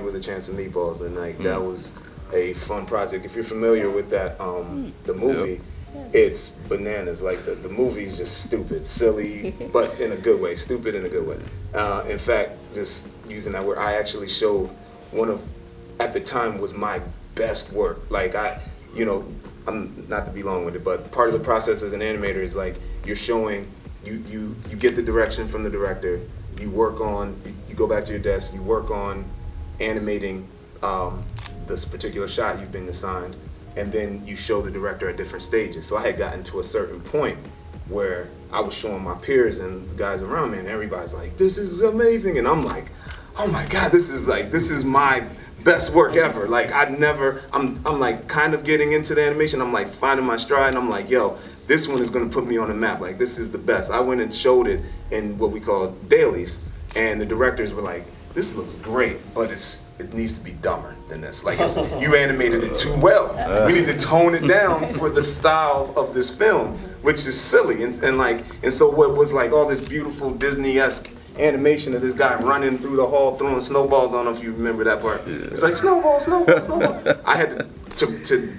with a Chance of Meatballs, and like that was a fun project. If you're familiar with that, the movie, it's bananas. Like the movie's just stupid, silly, but in a good way. Stupid in a good way. In fact, just using that word, I actually showed one of, at the time, was my best work. Like I'm not to be long-winded, but part of the process as an animator is like you're showing, you get the direction from the director, you work on, you go back to your desk, you work on animating this particular shot you've been assigned, and then you show the director at different stages. So I had gotten to a certain point where I was showing my peers and the guys around me, and everybody's like, "This is amazing," and I'm like, "Oh my God, this is my best work ever." Like I'm like kind of getting into the animation. I'm like finding my stride, and I'm like, "Yo, this one is gonna put me on the map. Like this is the best." I went and showed it in what we call dailies, and the directors were like, "This looks great, but it needs to be dumber than this. Like you animated it too well. We need to tone it down for the style of this film, which is silly." And so what was like all this beautiful Disney-esque animation of this guy running through the hall throwing snowballs. I don't know if you remember that part. It's like snowball, snowball, snowball. I had to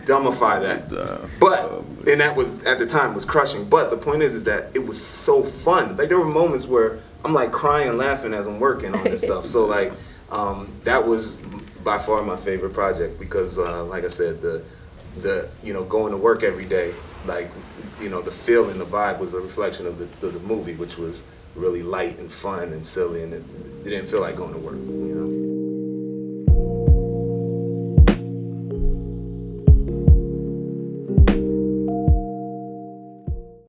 dumbify that. But and that was at the time was crushing. But the point is that it was so fun. Like there were moments where I'm like crying and laughing as I'm working on this stuff. So like that was by far my favorite project because like I said, the going to work every day, like the feel and the vibe was a reflection of the movie, which was really light and fun and silly, and it didn't feel like going to work.